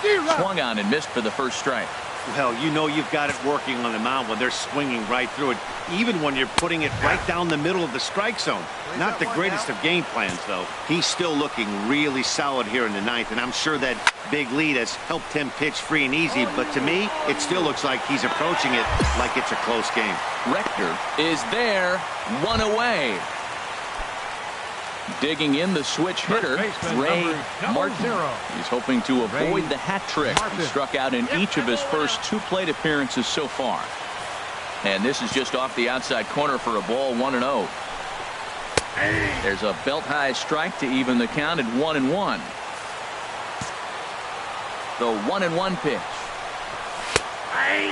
Swung on and missed for the first strike. Well, you know you've got it working on the mound when they're swinging right through it, even when you're putting it right down the middle of the strike zone. Not the greatest of game plans, though. He's still looking really solid here in the ninth, and I'm sure that big lead has helped him pitch free and easy, but to me, it still looks like he's approaching it like it's a close game. Rector is there, one away. Digging in the switch hitter, Ray Martin. He's hoping to avoid the hat trick. He struck out in each of his first 2 plate appearances so far. And this is just off the outside corner for a ball, 1-0. There's a belt-high strike to even the count at 1-1. The 1-1 pitch.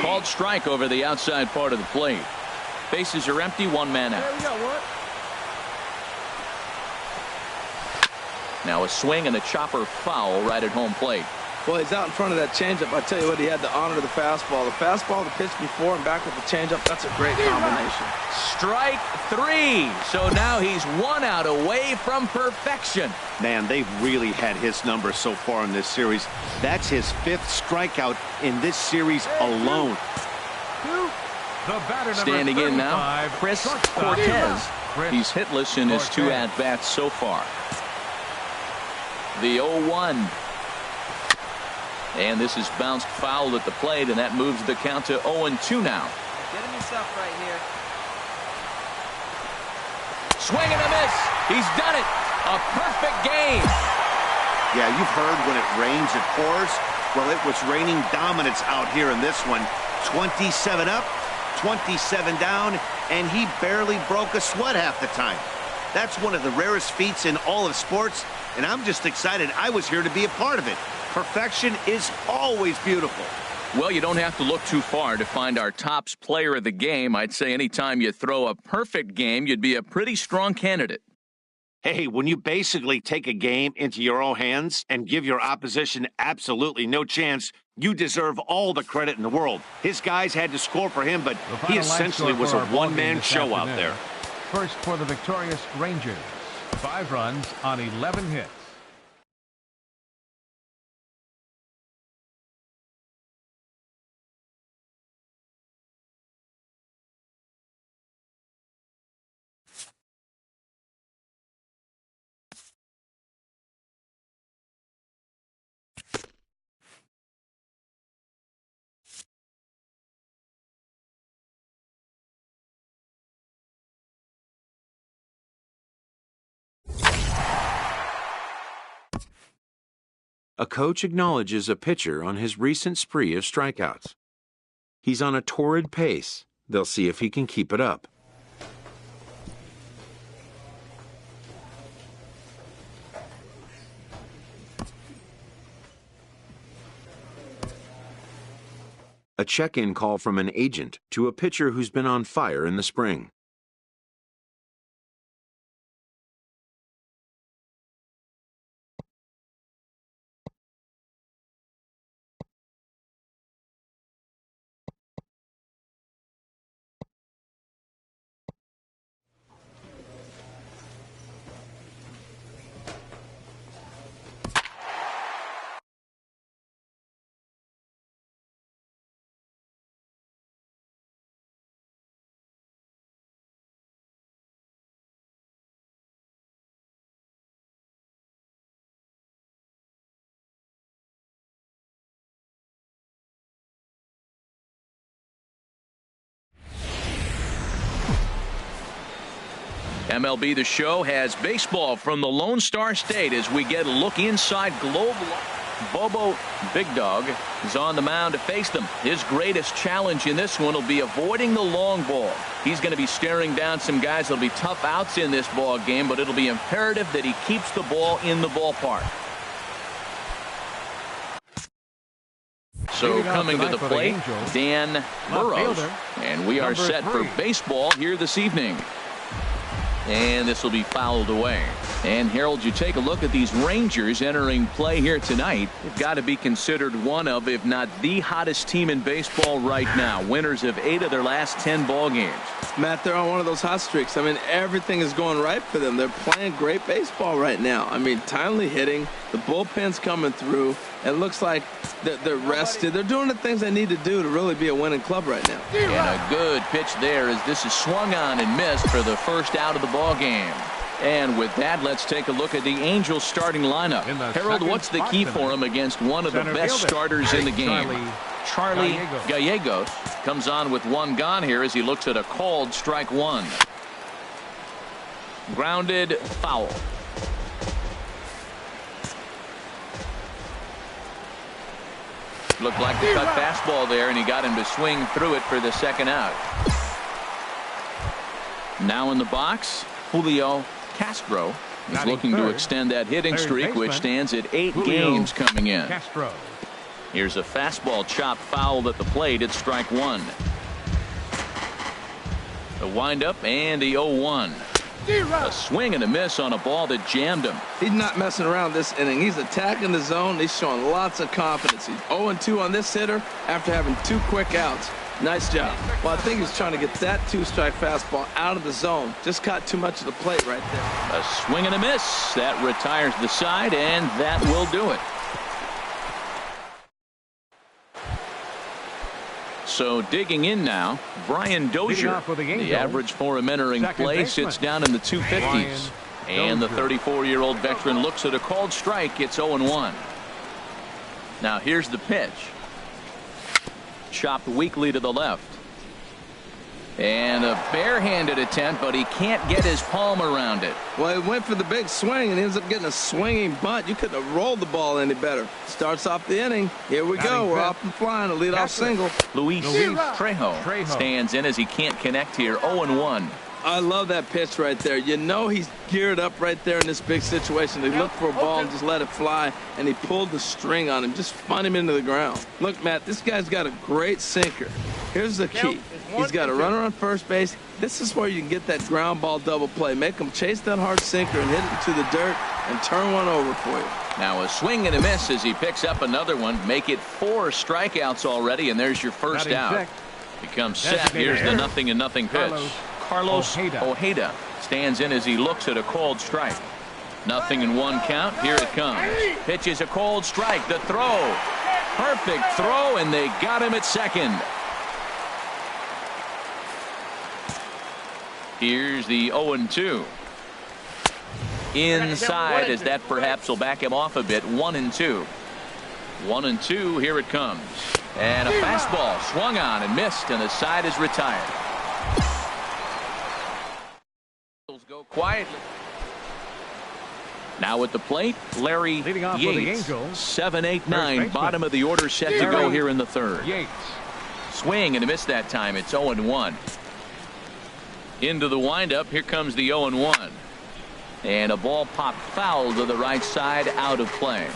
Called strike over the outside part of the plate. Bases are empty, 1 man out. Now a swing and a chopper foul right at home plate. Well, he's out in front of that changeup. I tell you what, he had to honor the fastball. The fastball, the pitch before, and back with the changeup. That's a great combination. Strike 3. So now he's 1 out away from perfection. Man, they've really had his number so far in this series. That's his 5th strikeout in this series alone. Standing in now, Chris Cortez. He's hitless in his 2 at-bats so far. The 0-1. And this is bounced foul at the plate, and that moves the count to 0-2 now. Get him yourself right here. Swing and a miss. He's done it. A perfect game. Yeah, you've heard when it rains, it pours. Well, it was raining dominance out here in this one. 27 up, 27 down, and he barely broke a sweat half the time. That's one of the rarest feats in all of sports, and I'm just excited I was here to be a part of it. Perfection is always beautiful. Well, you don't have to look too far to find our tops player of the game. I'd say anytime you throw a perfect game, you'd be a pretty strong candidate. Hey, when you basically take a game into your own hands and give your opposition absolutely no chance, you deserve all the credit in the world. His guys had to score for him, but he essentially was a one-man show out there. First for the victorious Rangers. 5 runs on 11 hits. A coach acknowledges a pitcher on his recent spree of strikeouts. He's on a torrid pace. They'll see if he can keep it up. A check-in call from an agent to a pitcher who's been on fire in the spring. MLB The Show has baseball from the Lone Star State as we get a look inside Globe. Bobo Big Dog is on the mound to face them. His greatest challenge in this one will be avoiding the long ball. He's going to be staring down some guys. There'll be tough outs in this ball game, but it'll be imperative that he keeps the ball in the ballpark. So coming to the plate, Dan Burrows. And we are set for baseball here this evening. And this will be fouled away. And Harold, you take a look at these Rangers entering play here tonight. They've got to be considered one of, if not the hottest team in baseball right now. Winners of 8 of their last 10 ball games. Matt, they're on one of those hot streaks. I mean, everything is going right for them. They're playing great baseball right now. I mean, timely hitting. The bullpen's coming through. It looks like they're rested. They're doing the things they need to do to really be a winning club right now. And a good pitch there as this is swung on and missed for the first out of the ball game. And with that, let's take a look at the Angels starting lineup. Harold, what's the key for him against one of the best starters in the game? Charlie Gallegos comes on with 1 gone here as he looks at a called strike 1. Grounded foul. Looked like the cut fastball there, and he got him to swing through it for the second out. Now in the box, Julio Castro is looking to extend that hitting streak, which stands at 8 games coming in. Here's a fastball chop fouled at the plate. It's strike 1. The windup and the 0-1. A swing and a miss on a ball that jammed him. He's not messing around this inning. He's attacking the zone. He's showing lots of confidence. He's 0-2 on this hitter after having 2 quick outs. Nice job. Well, I think he's trying to get that 2-strike fastball out of the zone. Just caught too much of the plate right there. A swing and a miss. That retires the side, and that will do it. So digging in now, Brian Dozier. The average for him entering play sits down in the 250s. And the 34-year-old veteran looks at a called strike. It's 0-1. Now here's the pitch. Chopped weakly to the left. And a barehanded attempt, but he can't get his palm around it. Well, he went for the big swing and ends up getting a swinging bunt. You couldn't have rolled the ball any better. Starts off the inning. Here we go. We're off and flying. A leadoff single. Luis Trejo stands in as he can't connect here. 0-1. I love that pitch right there. You know he's geared up right there in this big situation. He looked for a ball and just let it fly, and he pulled the string on him, just spun him into the ground. Look, Matt, this guy's got a great sinker. Here's the key. He's got a runner on first base. This is where you can get that ground ball double play. Make him chase that hard sinker and hit it into the dirt and turn one over for you. Now a swing and a miss as he picks up another one. Make it 4 strikeouts already, and there's your first out. Becomes set. Here's the 0-0 pitch. Carlos Ojeda stands in as he looks at a called strike. 0-1 count. Here it comes. Pitch is a called strike. The throw. Perfect throw, and they got him at second. Here's the 0-2. Inside, as that perhaps will back him off a bit. 1-2. 1-2. Here it comes. And a fastball swung on and missed, and the side is retired. Go quietly. Now at the plate, Larry Yates. 7-8-9, bottom of the order, set to go here in the third. Swing and a miss that time. It's 0-1. Into the windup. Here comes the 0-1. And a ball popped foul to the right side, out of play.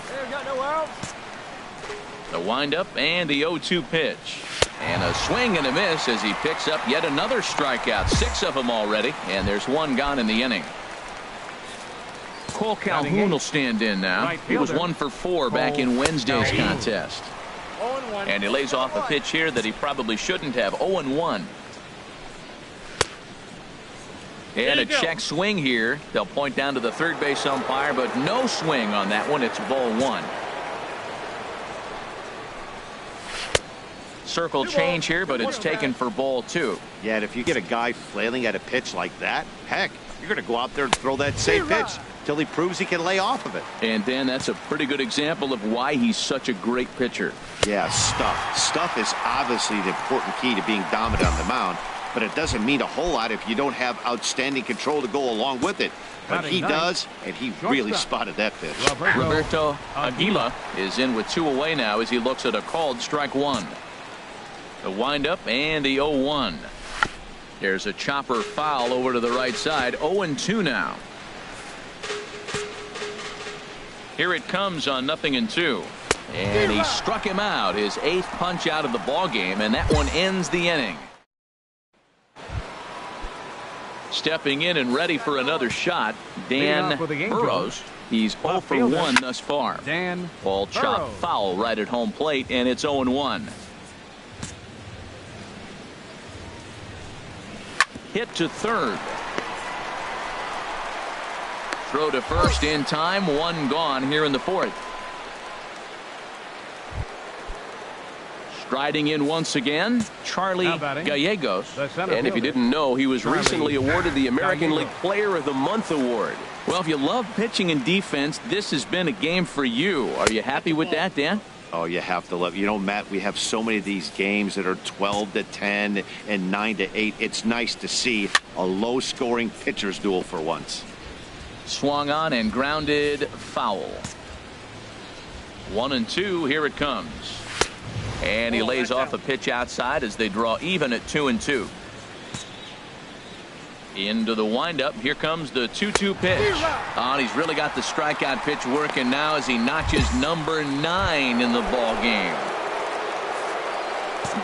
The windup and the 0-2 pitch. And a swing and a miss as he picks up yet another strikeout. 6 of them already, and there's 1 gone in the inning. Cole Calhoun will stand in now. He was 1 for 4 back in Wednesday's contest. And he lays off a pitch here that he probably shouldn't have. 0-1. And a check swing here. They'll point down to the third base umpire, but no swing on that one. It's ball 1. Circle change here, but it's taken for ball 2. Yeah, and if you get a guy flailing at a pitch like that, heck, you're going to go out there and throw that same pitch till he proves he can lay off of it. And Dan, that's a pretty good example of why he's such a great pitcher. Yeah, stuff. Stuff is obviously the important key to being dominant on the mound, but it doesn't mean a whole lot if you don't have outstanding control to go along with it. But he does, and he really spotted that pitch. Roberto Aguila is in with 2 away now as he looks at a called strike 1. The windup and the 0-1. There's a chopper foul over to the right side. 0-2 now. Here it comes on 0-2. And he struck him out, his 8th punch out of the ball game, and that one ends the inning. Stepping in and ready for another shot, Dan Burrows. He's 0 for 1 thus far. Ball chopped foul right at home plate, and it's 0-1. Hit to third. Throw to first in time. One gone here in the fourth. Striding in once again, Charlie Gallegos. And if you didn't know, he was recently awarded the American League Player of the Month award. Well, if you love pitching and defense, this has been a game for you. Are you happy with that, Dan? Oh, you have to love. You know, Matt, we have so many of these games that are 12-10 and 9-8. It's nice to see a low-scoring pitcher's duel for once. Swung on and grounded foul. 1-2. Here it comes. And he lays off a pitch outside as they draw even at 2-2. Into the windup. Here comes the 2-2 pitch. Oh, and he's really got the strikeout pitch working now as he notches number 9 in the ball game.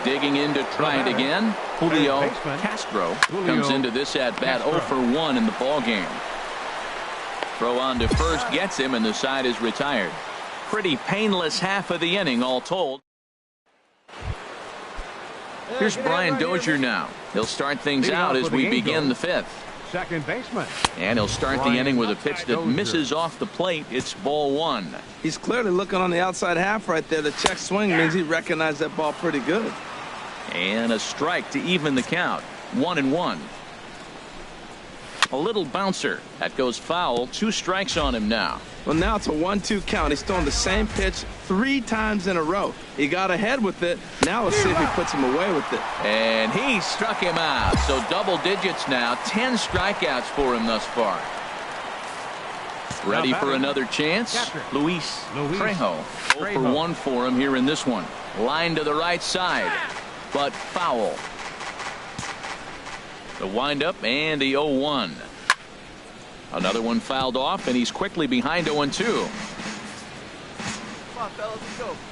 Digging in to try it again. Julio Castro comes into this at bat 0 for 1 in the ball game. Throw on to first gets him, and the side is retired. Pretty painless half of the inning all told. Here's Brian Dozier now. He'll start things out as we begin the fifth. Second baseman. And he'll start the inning with a pitch that misses off the plate. It's ball 1. He's clearly looking on the outside half right there. The check swing means he recognized that ball pretty good. And a strike to even the count. 1-1. A little bouncer. That goes foul. 2 strikes on him now. Well, now it's a 1-2 count. He's throwing the same pitch 3 times in a row. He got ahead with it. Now let's see if he puts him away with it. And he struck him out. So double digits now. 10 strikeouts for him thus far. Ready for another chance. Luis Trejo. 0 for 1 for him here in this one. Line to the right side. But foul. The windup and the 0-1. Another one fouled off, and he's quickly behind 0-2.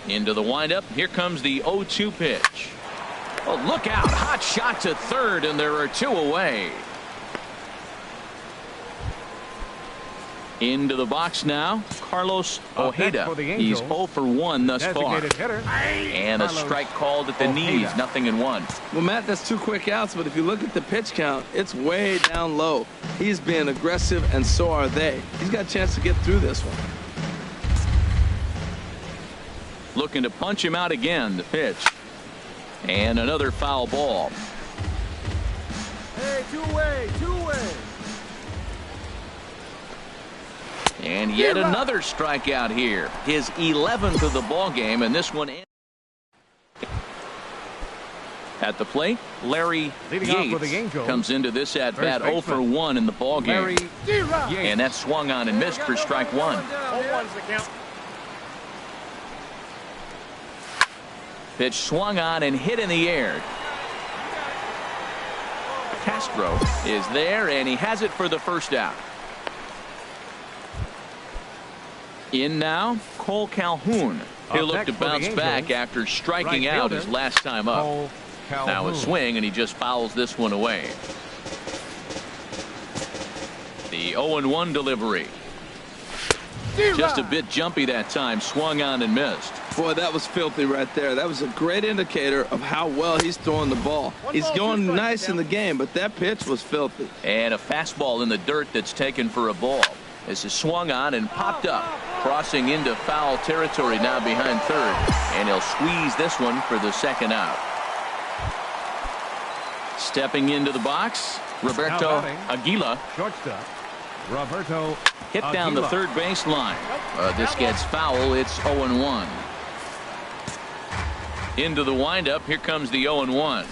Into the windup. Here comes the 0-2 pitch. Oh, look out. Hot shot to third, and there are 2 away. Into the box now, Carlos Ojeda. He's 0 for 1 thus far. And a strike called at the knees. 0-1. Well, Matt, that's 2 quick outs, but if you look at the pitch count, it's way down low. He's being aggressive, and so are they. He's got a chance to get through this one. Looking to punch him out again, the pitch. And another foul ball. Hey, two-way. And yet another strikeout here. His 11th of the ball game, and this one at the plate. Larry Yates comes into this at bat 0 for 1 in the ball game. And that swung on and missed for strike 1. Pitch swung on and hit in the air. Castro is there, and he has it for the first out. In now, Cole Calhoun. He'll look to bounce back after striking out his last time up. Now a swing, and he just fouls this one away. The 0-1 delivery. Just a bit jumpy that time. Swung on and missed. Boy, that was filthy right there. That was a great indicator of how well he's throwing the ball. He's going nice in the game, but that pitch was filthy. And a fastball in the dirt that's taken for a ball. This is swung on and popped up, crossing into foul territory now behind third, and he'll squeeze this one for the second out. Stepping into the box, Roberto Aguila. Shortstop, Roberto hit down the third base line. This gets foul. It's 0-1. Into the windup. Here comes the 0-1.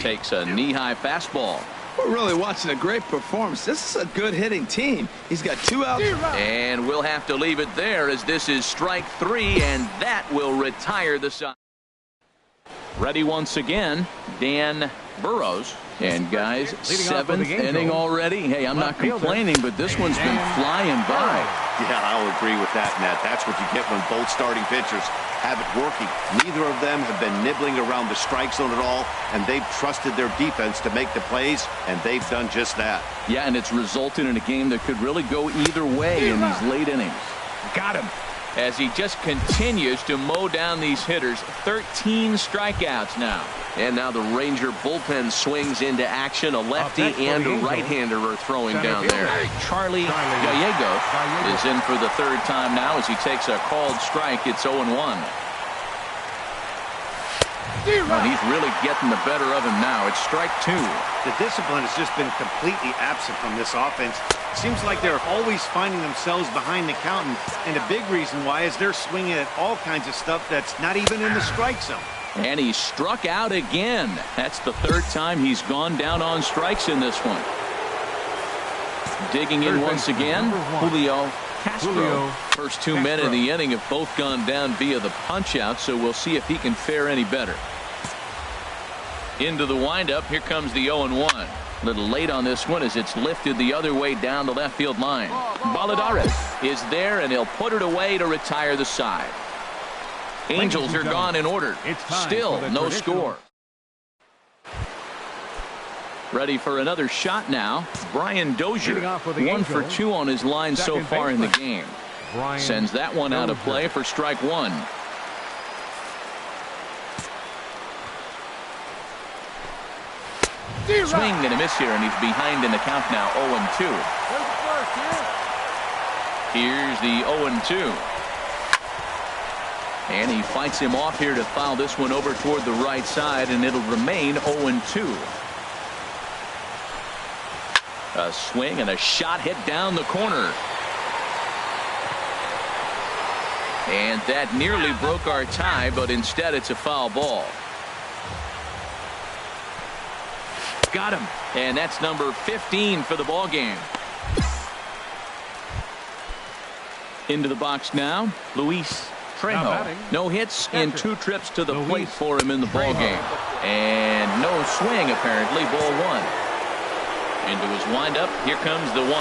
Takes a knee-high fastball. We're really watching a great performance. This is a good hitting team. He's got 2 outs. And we'll have to leave it there as this is strike 3, and that will retire the side. Ready once again, Dan Burrows. And guys, 7th inning already. Hey, I'm not complaining, but this one's been flying by. Yeah, I'll agree with that, Matt. That's what you get when both starting pitchers have it working. Neither of them have been nibbling around the strike zone at all, and they've trusted their defense to make the plays, and they've done just that. Yeah, and it's resulted in a game that could really go either way in these late innings. Got him. As he just continues to mow down these hitters. 13 strikeouts now. And now the Ranger bullpen swings into action. A lefty and a right-hander are throwing down there. Charlie Gallegos is in for the third time now as he takes a called strike. It's 0-1. Well, he's really getting the better of him now. It's strike 2. The discipline has just been completely absent from this offense. Seems like they're always finding themselves behind the count, and a big reason why is they're swinging at all kinds of stuff that's not even in the strike zone. And he struck out again. That's the third time he's gone down on strikes in this one. Digging in once again, Julio Castro. First 2 men in the inning have both gone down via the punch-out, so we'll see if he can fare any better. Into the windup, here comes the 0-1. A little late on this one as it's lifted the other way down the left field line. Valladares is there, and he'll put it away to retire the side. Angels are gone in order. Still no score. Ready for another shot now. Brian Dozier, 1 for 2 on his line so far in the game. Sends that one out of play for strike 1. Swing and a miss here, and he's behind in the count now. 0-2. Here's the 0-2. And he fights him off here to foul this one over toward the right side, and it'll remain 0-2. A swing and a shot hit down the corner. And that nearly broke our tie, but instead it's a foul ball. Got him. And that's number 15 for the ball game. Into the box now, Luis Trejo. No hits in 2 trips to the plate for him in the ball game. And no swing apparently. Ball 1. Into his windup. Here comes the 1-0.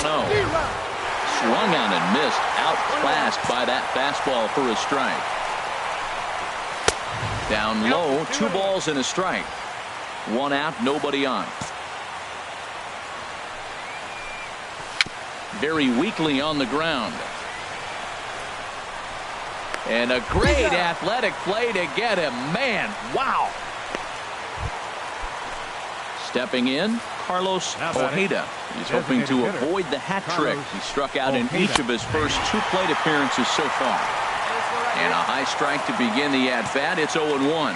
Swung on and missed. Outclassed by that fastball for a strike. Down low. 2 balls and a strike. 1 out, nobody on. Very weakly on the ground. And a great athletic play to get him. Man, wow. Stepping in, Carlos Ojeda. He's hoping to avoid the hat trick. He struck out in each of his first 2 plate appearances so far. And a high strike to begin the at-bat. It's 0-1.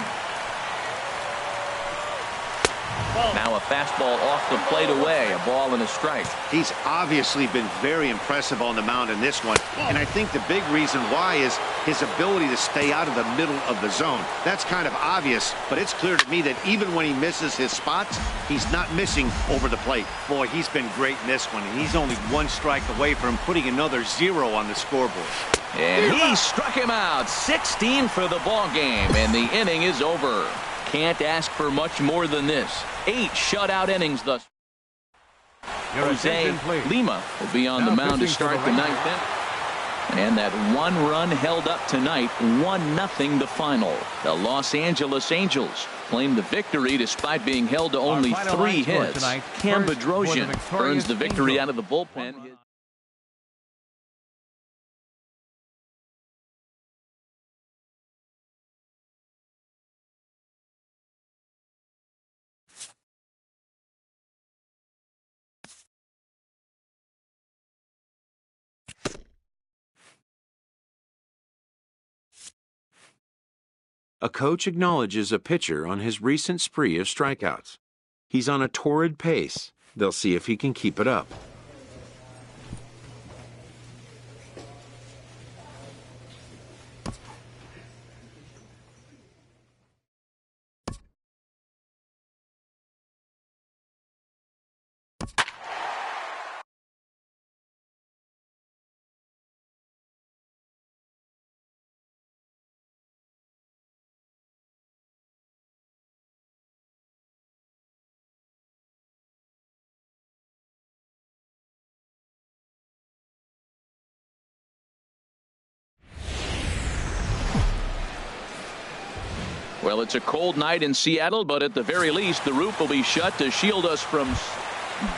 Now a fastball off the plate away. A ball and a strike. He's obviously been very impressive on the mound in this one. And I think the big reason why is his ability to stay out of the middle of the zone. That's kind of obvious, but it's clear to me that even when he misses his spots, he's not missing over the plate. Boy, he's been great in this one, and he's only 1 strike away from putting another 0 on the scoreboard. And he struck him out. 16 for the ball game, and the inning is over. Can't ask for much more than this. 8 shutout innings thus. Jose Lima will be on the mound to start the 9th inning. And that 1 run held up tonight. 1-0 the final. The Los Angeles Angels claim the victory despite being held to only 3 hits. Cam Bedrosian earns the victory out of the bullpen. A coach acknowledges a pitcher on his recent spree of strikeouts. He's on a torrid pace. They'll see if he can keep it up. Well, it's a cold night in Seattle, but at the very least, the roof will be shut to shield us from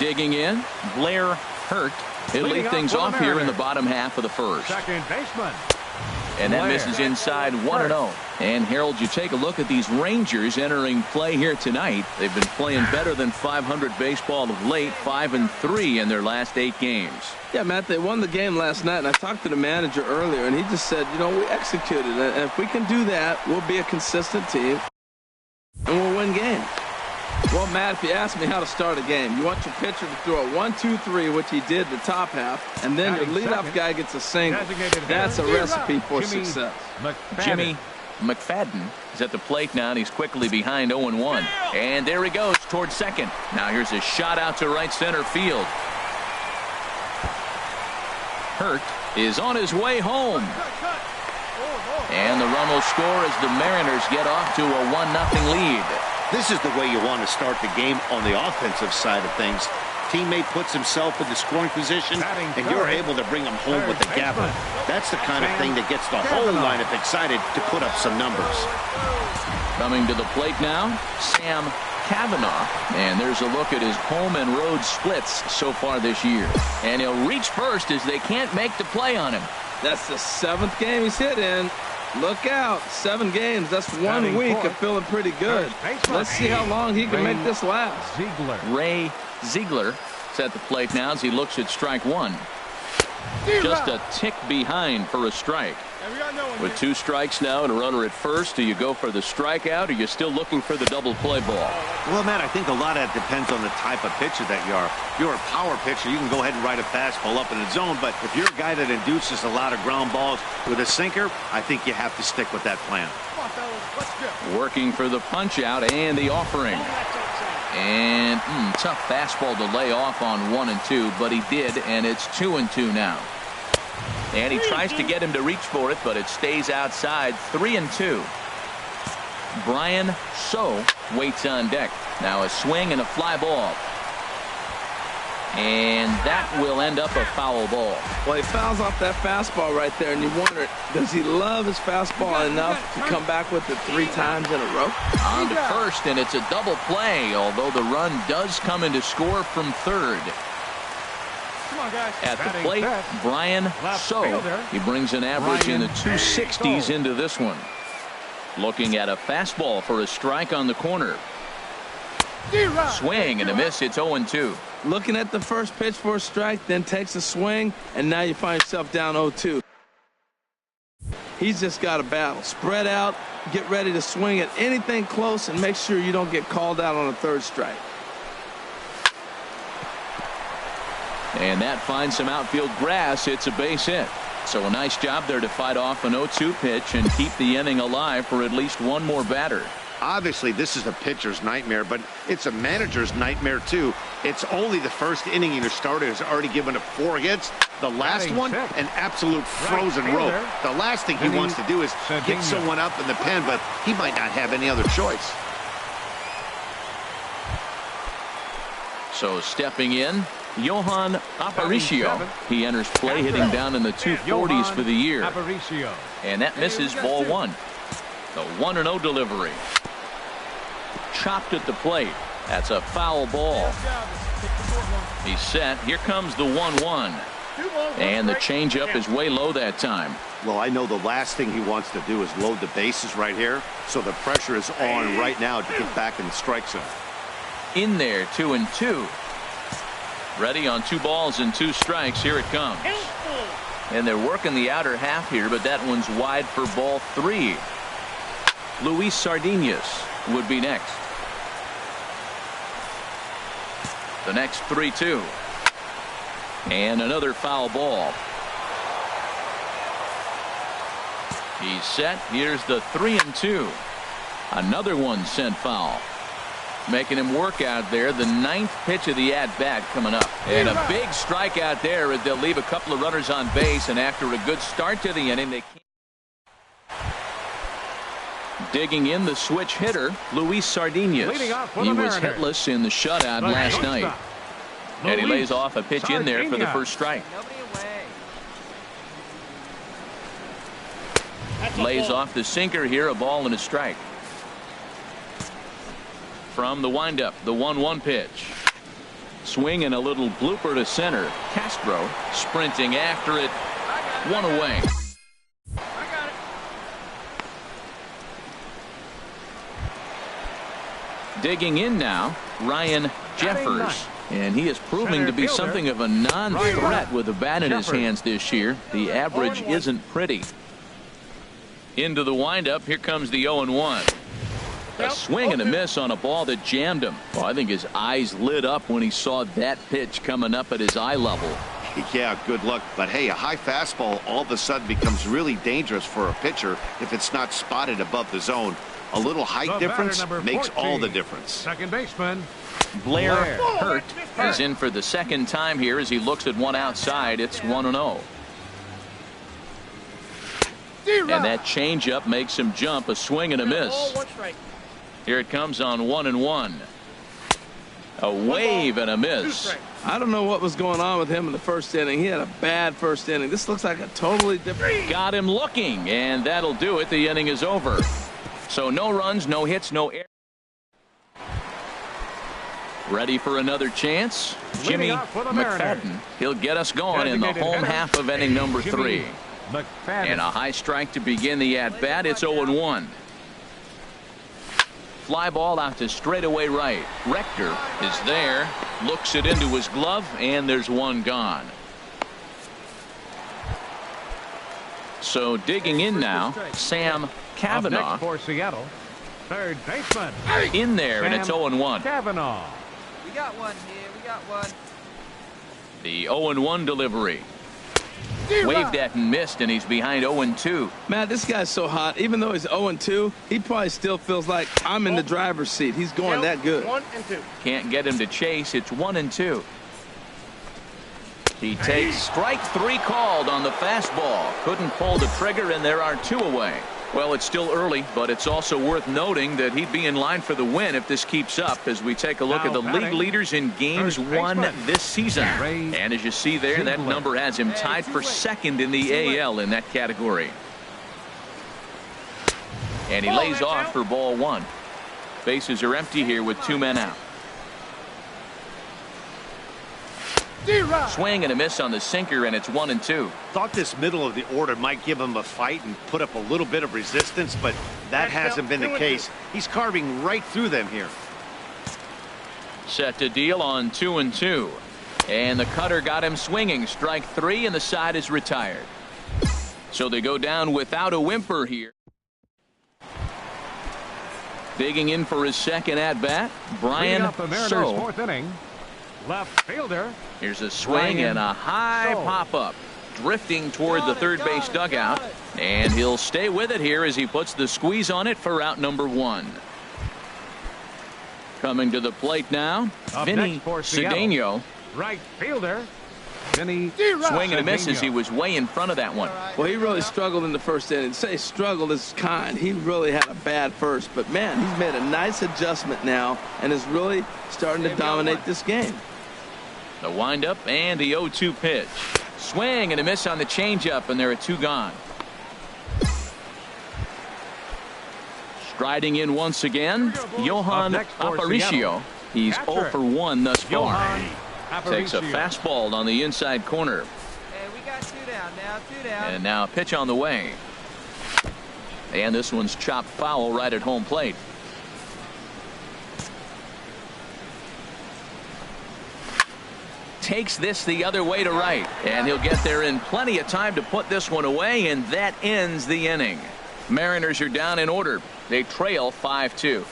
digging in. Blair Hurt. He'll lead things off here in the bottom half of the first. Second baseman. And that misses inside 1-0. And Harold, you take a look at these Rangers entering play here tonight. They've been playing better than 500 baseball of late, 5-3 in their last 8 games. Yeah, Matt, they won the game last night, and I talked to the manager earlier, and he just said, you know, we executed it. And if we can do that, we'll be a consistent team, and we'll win games. Well, Matt, if you ask me how to start a game, you want your pitcher to throw a 1-2-3, which he did the top half, and then your leadoff guy gets a single. That's a recipe for success. Jimmy McFadden is at the plate now, and he's quickly behind 0-1. And there he goes towards second. Now here's a shot out to right center field. Hurt is on his way home. And the run will score as the Mariners get off to a 1-0 lead. This is the way you want to start the game on the offensive side of things. Teammate puts himself in the scoring position, and you're able to bring him home with the gavel. That's the kind of thing that gets the whole lineup excited to put up some numbers. Coming to the plate now, Sam Cavanaugh. And there's a look at his home and road splits so far this year. And he'll reach first as they can't make the play on him. That's the 7th game he's hit in. Look out. 7 games. That's 1 week of feeling pretty good. Let's see how long he can make this last. Ray Ziegler is at the plate now as he looks at strike 1. Just a tick behind for a strike. With 2 strikes now and a runner at first, do you go for the strikeout or are you still looking for the double play ball? Well, Matt, I think a lot of that depends on the type of pitcher that you are. If you're a power pitcher, you can go ahead and ride a fastball up in the zone, but if you're a guy that induces a lot of ground balls with a sinker, I think you have to stick with that plan. Working for the punch out and the offering. And tough fastball to lay off on 1 and 2, but he did, and it's 2 and 2 now. And he tries to get him to reach for it, but it stays outside. 3 and 2. Brian So waits on deck. Now a swing and a fly ball. And that will end up a foul ball. Well, he fouls off that fastball right there, and you wonder, does he love his fastball enough to come back with it 3 times in a row? On to first, and it's a double play, although the run does come in to score from third. At the plate, Brian So. He brings an average in the 260s into this one. Looking at a fastball for a strike on the corner. Swing and a miss. It's 0-2. Looking at the first pitch for a strike, then takes a swing, and now you find yourself down 0-2. He's just got a battle. Spread out, get ready to swing at anything close, and make sure you don't get called out on a 3rd strike. And that finds some outfield grass. It's a base hit. So a nice job there to fight off an 0-2 pitch and keep the inning alive for at least one more batter. Obviously, this is a pitcher's nightmare, but it's a manager's nightmare, too. It's only the first inning your starter has already given up 4 hits. The last one, an absolute frozen rope. The last thing he wants to do is get someone up in the pen, but he might not have any other choice. So stepping in, Johan Aparicio. He enters play hitting down in the 240s for the year. And that misses ball 1. The 1-0 delivery. Chopped at the plate. That's a foul ball. He's set. Here comes the 1-1. And the changeup is way low that time. Well, I know the last thing he wants to do is load the bases right here. So the pressure is on right now to get back in the strike zone. In there, 2-2. Ready on 2 balls and 2 strikes. Here it comes. And they're working the outer half here, but that one's wide for ball 3. Luis Sardinas would be next. The next 3-2. And another foul ball. He's set. Here's the 3-2. Another one sent foul. Making him work out there. The 9th pitch of the at-bat coming up. And a big strikeout there as they'll leave a couple of runners on base. And after a good start to the inning, they can't. Digging in the switch hitter, Luis Sardinas. He was hitless in the shutout last night. And he lays off a pitch in there for the first strike. Lays off the sinker here, a ball and a strike. from the windup, the 1-1 pitch. Swing and a little blooper to center. Castro sprinting after it. One away. Digging in now, Ryan Jeffers. And he is proving to be something of a non-threat with a bat in his hands this year. The average isn't pretty. Into the windup. Here comes the 0-1. A swing and a miss on a ball that jammed him. Well, I think his eyes lit up when he saw that pitch coming up at his eye level. Yeah, good luck. But hey, a high fastball all of a sudden becomes really dangerous for a pitcher if it's not spotted above the zone. A little height difference makes all the difference. Second baseman Blair Hurt is in for the second time here as he looks at one outside. It's 1-0. And that changeup makes him jump. A swing and a miss. Here it comes on 1-1. A wave and a miss. I don't know what was going on with him in the first inning. He had a bad first inning. This looks like a totally different. Got him looking, and that'll do it. The inning is over. So no runs, no hits, no errors. Ready for another chance? Jimmy McFadden. He'll get us going in the home half of inning number 3. And a high strike to begin the at-bat. It's 0-1. Fly ball out to straightaway right. Rector is there. Looks it into his glove, and there's one gone. So digging in now, Sam Cavanaugh. for Seattle. Third baseman In there, and it's 0-1. Cavanaugh. We got one here. We got one. The 0-1 delivery. Waved at and missed, and he's behind 0-2. Man, this guy's so hot. Even though he's 0-2, he probably still feels like I'm in the driver's seat. He's going that good. 1 and 2. Can't get him to chase. It's 1-2. He takes strike 3 called on the fastball. Couldn't pull the trigger, and there are 2 away. Well, it's still early, but it's also worth noting that he'd be in line for the win if this keeps up as we take a look at the league leaders in games won this season. And as you see there, that number has him tied for second in the AL in that category. And he lays off for ball 1. Bases are empty here with 2 men out. Swing and a miss on the sinker, and it's 1-2. Thought this middle of the order might give him a fight and put up a little bit of resistance, but that hasn't been the case. He's carving right through them here. Set to deal on 2-2. And the cutter got him swinging. Strike 3, and the side is retired. So they go down without a whimper here. Digging in for his second at-bat, Brian Searle. Fourth inning. Left fielder. Here's a swing and a high pop-up. Drifting toward the third base dugout. And he'll stay with it here as he puts the squeeze on it for out number 1. Coming to the plate now, Vinny Cedeno. Right fielder. Vinny Swing and a miss as he was way in front of that one. Well, he really struggled in the first inning. To say struggled is kind. He really had a bad first. But, man, he's made a nice adjustment now and is really starting to dominate this game. The windup and the 0-2 pitch. Swing and a miss on the changeup, and there are 2 gone. Striding in once again, Johan Aparicio. He's 0 for 1 thus far. Takes a fastball on the inside corner. Hey, we got 2 down now. 2 down. And now a pitch on the way. And this one's chopped foul right at home plate. Takes this the other way to right, and he'll get there in plenty of time to put this one away, and that ends the inning. Mariners are down in order. They trail 5-2.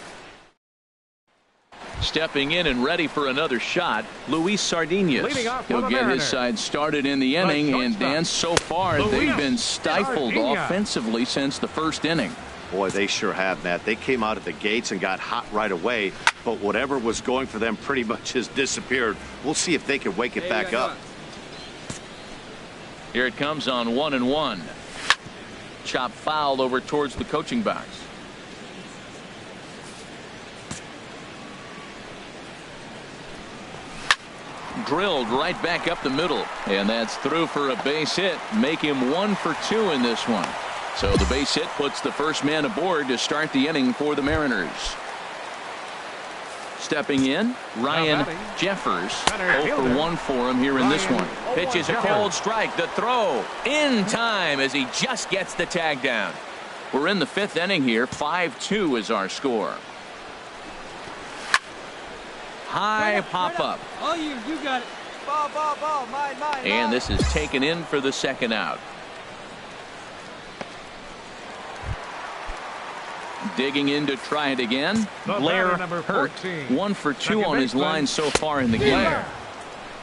Stepping in and ready for another shot, Luis Sardinas. He'll get his side started in the inning, and Dan, so far they've been stifled offensively since the first inning. Boy, they sure have, Matt. They came out of the gates and got hot right away, but whatever was going for them pretty much has disappeared. We'll see if they can wake it back up. Here it comes on 1-1. Chop foul over towards the coaching box. Drilled right back up the middle, and that's through for a base hit. Make him 1 for 2 in this one. So the base hit puts the first man aboard to start the inning for the Mariners. Stepping in, Ryan Jeffers. 0 for 1 for him here in this one. Pitches a cold strike. The throw in time as he just gets the tag down. We're in the 5th inning here. 5-2 is our score. High pop up. Oh, you got it. Ball. Mine. And this is taken in for the 2nd out. Digging in to try it again. Blair Hurt. 1 for 2 on his line so far in the game.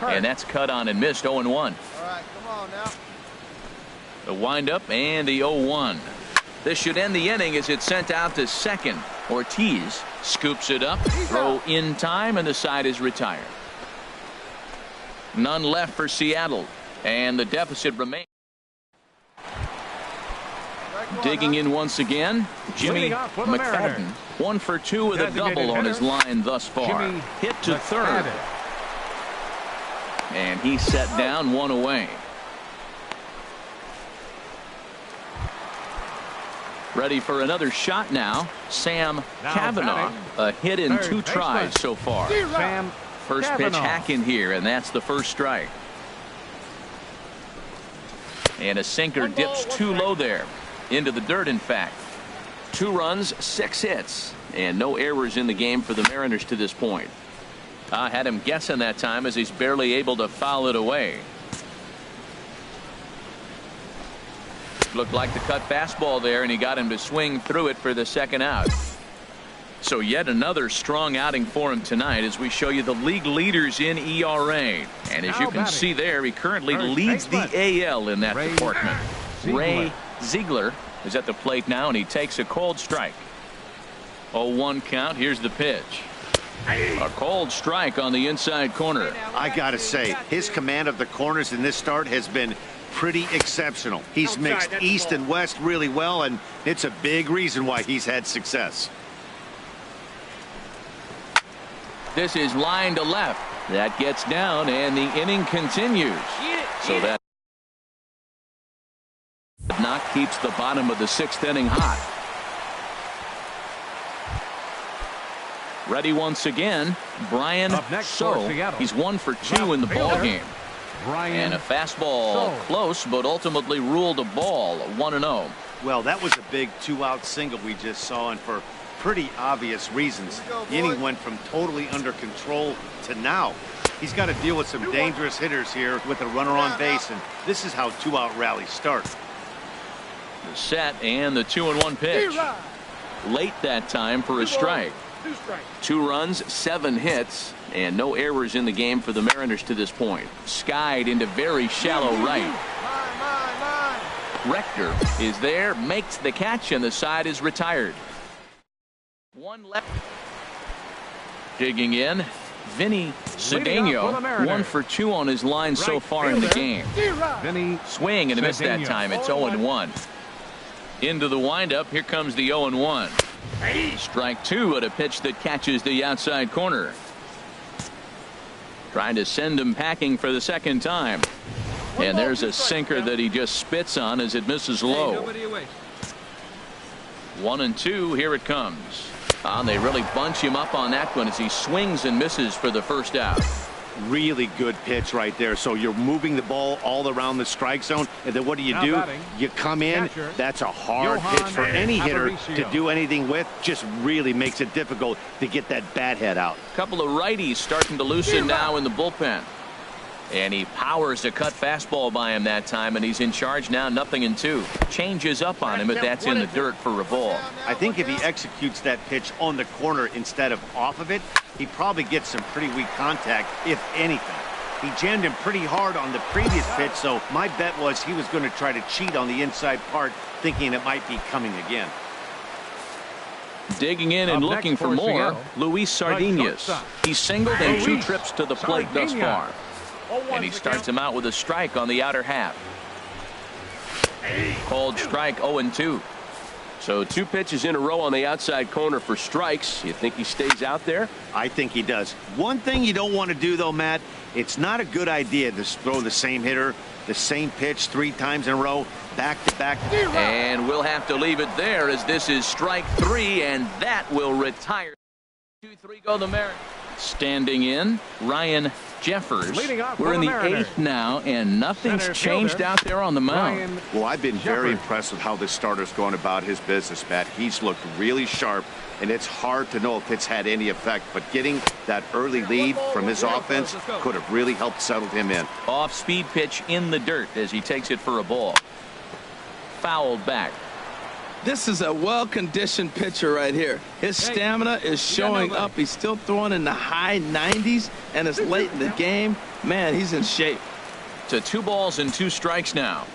And that's cut on and missed. 0-1. All right, come on now. The windup and the 0-1. This should end the inning as it's sent out to second. Ortiz scoops it up. Throw in time, and the side is retired. None left for Seattle, and the deficit remains. Digging in once again, Jimmy McFadden. 1 for 2 with a double on his line thus far. Hit to third. And he set down 1 away. Ready for another shot now. Sam Cavanaugh. A hit in 2 tries so far. First pitch hack in here, and that's the first strike. And a sinker dips too low there. Into the dirt, in fact. 2 runs, 6 hits, and no errors in the game for the Mariners to this point. I had him guessing that time as he's barely able to foul it away. Looked like the cut fastball there, and he got him to swing through it for the 2nd out. So yet another strong outing for him tonight as we show you the league leaders in ERA. And as you can see there, he currently leads the AL in that department. Ray Ziegler is at the plate now, and he takes a cold strike. 0-1 count. Here's the pitch. A cold strike on the inside corner. I gotta say, his command of the corners in this start has been pretty exceptional. He's mixed east and west really well, and it's a big reason why he's had success. This is line to left. That gets down, and the inning continues. So that knock keeps the bottom of the 6th inning hot. Ready once again, Brian So. He's 1 for 2 in the ball game. And a fastball close, but ultimately ruled a ball. 1-0. Well, that was a big 2-out single we just saw, and for pretty obvious reasons. The inning went from totally under control to now. He's got to deal with some dangerous hitters here with a runner on base, and this is how 2-out rallies start. The set and the 2-1 pitch. Late that time for a strike. 2 runs, 7 hits, and no errors in the game for the Mariners to this point. Skied into very shallow right. Rector is there, makes the catch, and the side is retired. 1 left. Digging in, Vinny Cedeno. 1 for 2 on his line so far in the game. Swing and a miss that time. It's 0-1. Into the windup. Here comes the 0-1. Strike 2 at a pitch that catches the outside corner. Trying to send him packing for the 2nd time. And there's a sinker that he just spits on as it misses low. 1-2. Here it comes. They really bunch him up on that one as he swings and misses for the 1st out. Really good pitch right there. So you're moving the ball all around the strike zone, and then what do? You come in. That's a hard pitch for any hitter to do anything with. Just really makes it difficult to get that bat head out. A couple of righties starting to loosen now in the bullpen. And he powers a cut fastball by him that time, and he's in charge now. 0-2. Changes up on him, but that's in the dirt for a ball. I think if he executes that pitch on the corner instead of off of it, he probably gets some pretty weak contact, if anything. He jammed him pretty hard on the previous pitch, so my bet was he was going to try to cheat on the inside part, thinking it might be coming again. Digging in and looking for more, Luis Sardinas. He's singled in 2 trips to the plate thus far. And he starts him out with a strike on the outer half. Cold strike, 0-2. So 2 pitches in a row on the outside corner for strikes. You think he stays out there? I think he does. One thing you don't want to do, though, Matt, it's not a good idea to throw the same hitter, the same pitch 3 times in a row, back to back. And we'll have to leave it there as this is strike 3, and that will retire. 2-3 go the Mariners. Standing in, Ryan Jeffers. We're in the 8th now, and nothing's changed out there on the mound. Well, I've been very impressed with how this starter's going about his business, Matt. He's looked really sharp, and it's hard to know if it's had any effect, but getting that early lead from his offense could have really helped settle him in. Off-speed pitch in the dirt as he takes it for a ball. Fouled back. This is a well-conditioned pitcher right here. His stamina is showing up. He's still throwing in the high 90s, and it's late in the game. Man, he's in shape. To 2 balls and 2 strikes now.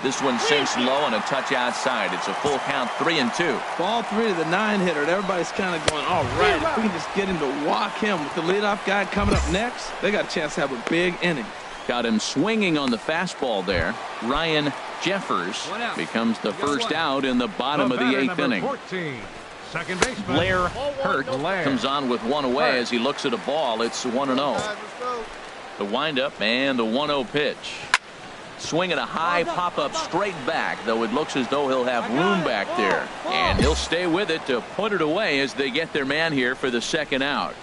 This one sinks low on a touch outside. It's a full count, 3-2. Ball 3 to the 9-hitter, and everybody's kind of going, all right, if we can just get him to walk him with the leadoff guy coming up next, they got a chance to have a big inning. Got him swinging on the fastball there. Ryan Jeffers becomes the first out in the bottom of the 8th inning. 14, second baseman Blair Hurt comes on with 1 away as he looks at a ball. It's 1-0. The windup and the 1-0 pitch. Swinging a high pop-up straight back, though it looks as though he'll have room back there. And he'll stay with it to put it away as they get their man here for the 2nd out.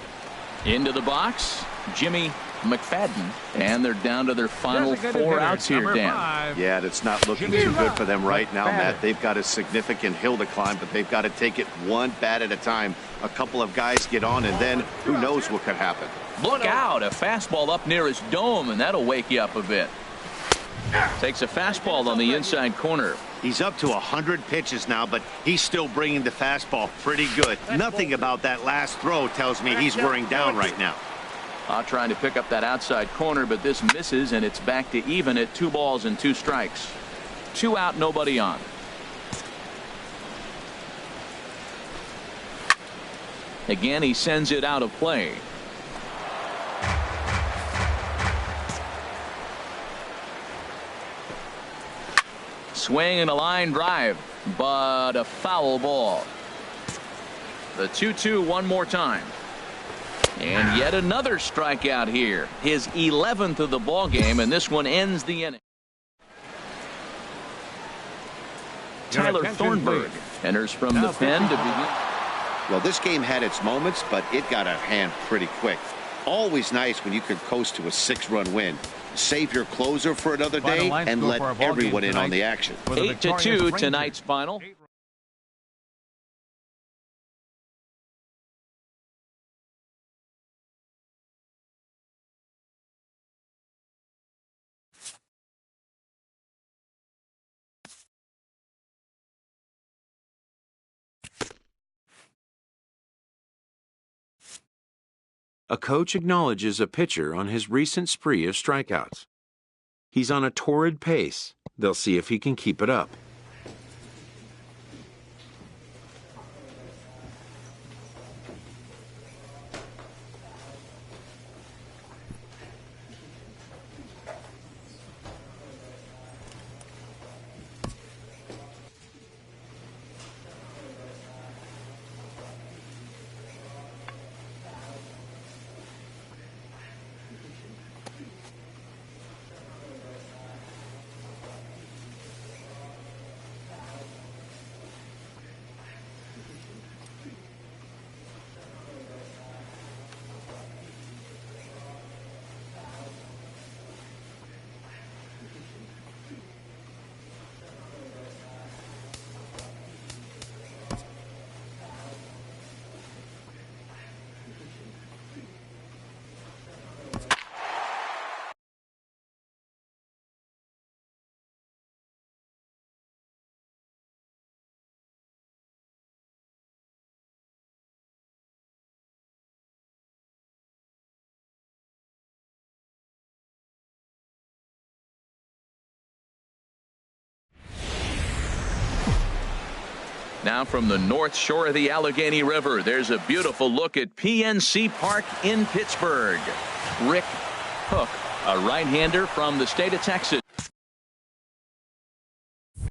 Into the box, Jimmy McFadden, and they're down to their final 4 outs here, Dan. Yeah, it's not looking too good for them right now, Matt. They've got a significant hill to climb, but they've got to take it one bat at a time. A couple of guys get on, and then who knows what could happen. Look out, a fastball up near his dome, and that'll wake you up a bit. Takes a fastball on the inside corner. He's up to 100 pitches now, but he's still bringing the fastball pretty good. Nothing about that last throw tells me he's wearing down right now. Trying to pick up that outside corner, but this misses, and it's back to even at 2 balls and 2 strikes. 2 out, nobody on. Again, he sends it out of play. Swing and a line drive, but a foul ball. The 2-2 one more time. And yet another strikeout here. His 11th of the ball game, and this one ends the inning. Tyler Thornburg enters from the pen to begin. Well, this game had its moments, but it got out of hand pretty quick. Always nice when you can coast to a 6-run win. Save your closer for another day and let everyone in on the action. 8-2 tonight's final. A coach acknowledges a pitcher on his recent spree of strikeouts. He's on a torrid pace. They'll see if he can keep it up. Now from the north shore of the Allegheny River, there's a beautiful look at PNC Park in Pittsburgh. Rick Hook, a right-hander from the state of Texas.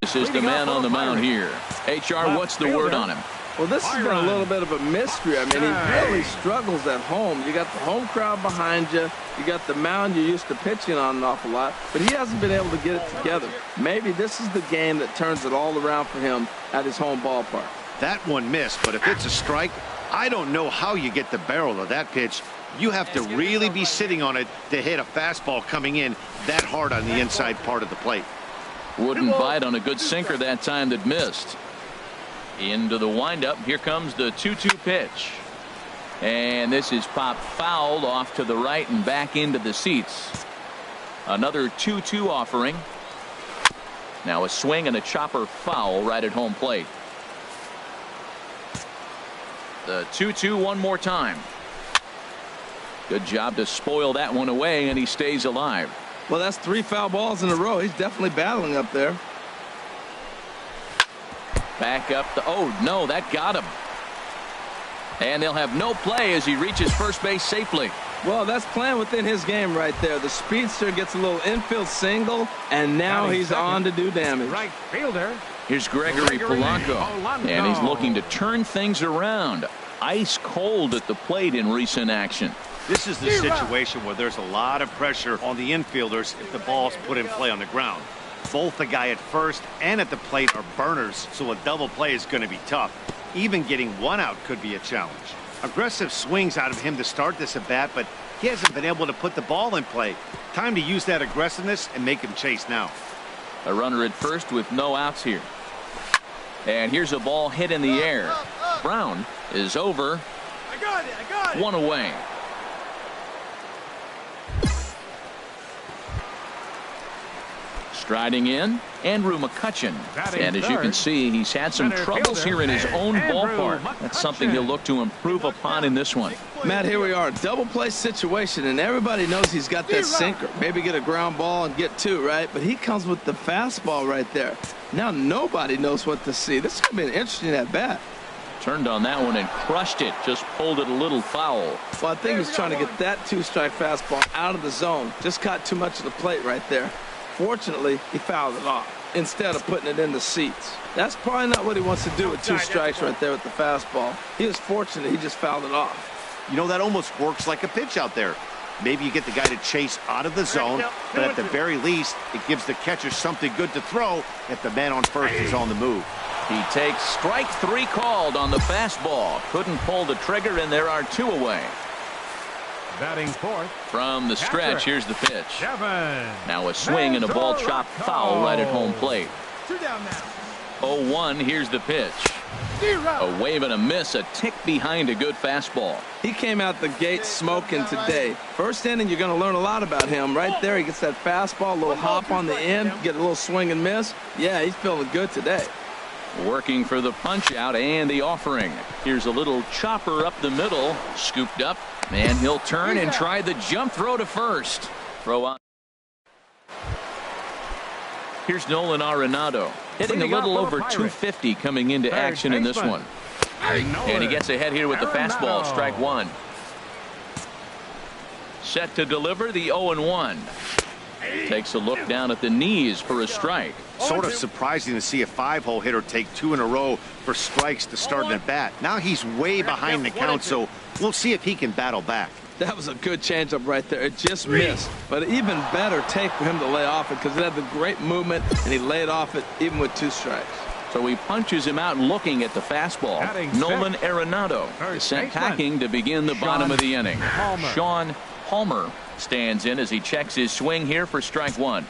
This is the man on the mound here. HR, what's the word on him? Well, this has been a little bit of a mystery. I mean, he really struggles at home. You got the home crowd behind you. You got the mound you're used to pitching on an awful lot. But he hasn't been able to get it together. Maybe this is the game that turns it all around for him at his home ballpark. That one missed, but if it's a strike, I don't know how you get the barrel of that pitch. You have to really be sitting on it to hit a fastball coming in that hard on the inside part of the plate. Wouldn't bite on a good sinker that time that missed. Into the windup. Here comes the 2-2 pitch. And this is popped foul off to the right and back into the seats. Another 2-2 offering. Now a swing and a chopper foul right at home plate. The 2-2 one more time. Good job to spoil that one away, and he stays alive. Well, that's 3 foul balls in a row. He's definitely battling up there. Back up the, oh no, that got him. And they'll have no play as he reaches first base safely. Well, that's playing within his game right there. The speedster gets a little infield single, and now he's on to do damage. Right fielder. Here's Gregory Polanco, and he's looking to turn things around. Ice cold at the plate in recent action. This is the situation where there's a lot of pressure on the infielders if the ball's put in play on the ground. Both the guy at first and at the plate are burners, so a double play is going to be tough. Even getting one out could be a challenge. Aggressive swings out of him to start this at bat, but he hasn't been able to put the ball in play. Time to use that aggressiveness and make him chase now. A runner at first with no outs here. And here's a ball hit in the air. Brown is over. I got it. One away. Striding in, Andrew McCutchen. And as you can see, he's had some troubles here in his own ballpark. That's something he'll look to improve upon in this one. Matt, here we are, double play situation, and everybody knows he's got that sinker. Maybe get a ground ball and get 2, right? But he comes with the fastball right there. Now nobody knows what to see. This is going to be an interesting at bat. Turned on that one and crushed it. Just pulled it a little foul. Well, I think he's trying to get that 2-strike fastball out of the zone. Just caught too much of the plate right there. Fortunately, he fouled it off instead of putting it in the seats. That's probably not what he wants to do with 2 strikes right there with the fastball. He was fortunate he just fouled it off. You know, that almost works like a pitch out there. Maybe you get the guy to chase out of the zone, but at the very least, it gives the catcher something good to throw if the man on first is on the move. He takes strike 3 called on the fastball. Couldn't pull the trigger, and there are 2 away. Batting fourth. From the stretch, here's the pitch. Kevin. Now a swing and a ball chopped foul right at home plate. 2 down now. 0-1, here's the pitch. A wave and a miss, a tick behind a good fastball. He came out the gate smoking today. First inning, you're going to learn a lot about him. Right there, he gets that fastball, a little hop on the end, get a little swing and miss. Yeah, he's feeling good today. Working for the punch out and the offering. Here's a little chopper up the middle, scooped up, and he'll turn and try the jump throw to first. Throw on. Here's Nolan Arenado, hitting a little over 250 coming into action in this one. And he gets ahead here with the fastball, strike 1. Set to deliver the 0-1. Takes a look down at the knees for a strike. Sort of surprising to see a 5-hole hitter take 2 in a row for strikes to start an at-bat. Now he's way behind the count, so we'll see if he can battle back. That was a good changeup right there. It just missed. But an even better take for him to lay off it because it had the great movement, and he laid off it even with 2 strikes. So he punches him out looking at the fastball. Nolan Arenado is sent packing to begin the bottom of the inning. Sean Palmer stands in as he checks his swing here for strike 1.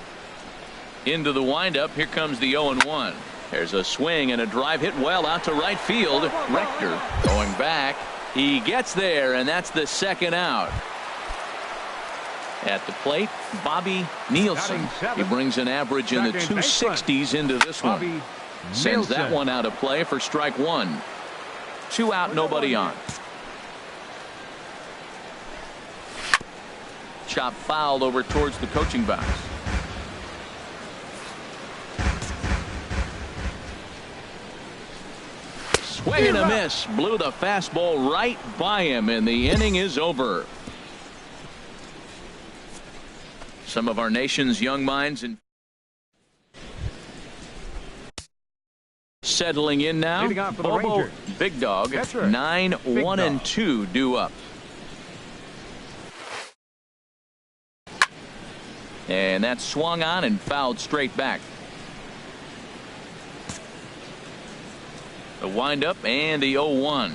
Into the windup. Here comes the 0-1. There's a swing and a drive hit well out to right field. Rector going back. He gets there, and that's the 2nd out. At the plate, Bobby Nielsen. He brings an average in the 260s into this one. Sends that one out of play for strike 1. 2 out, nobody on. Chop foul over towards the coaching box. Swing and a miss. Blew the fastball right by him, and the inning is over. Some of our nation's young minds and settling in now. Bobo Big Dog, 9-1-2 due up. And that swung on and fouled straight back. The windup and the 0-1.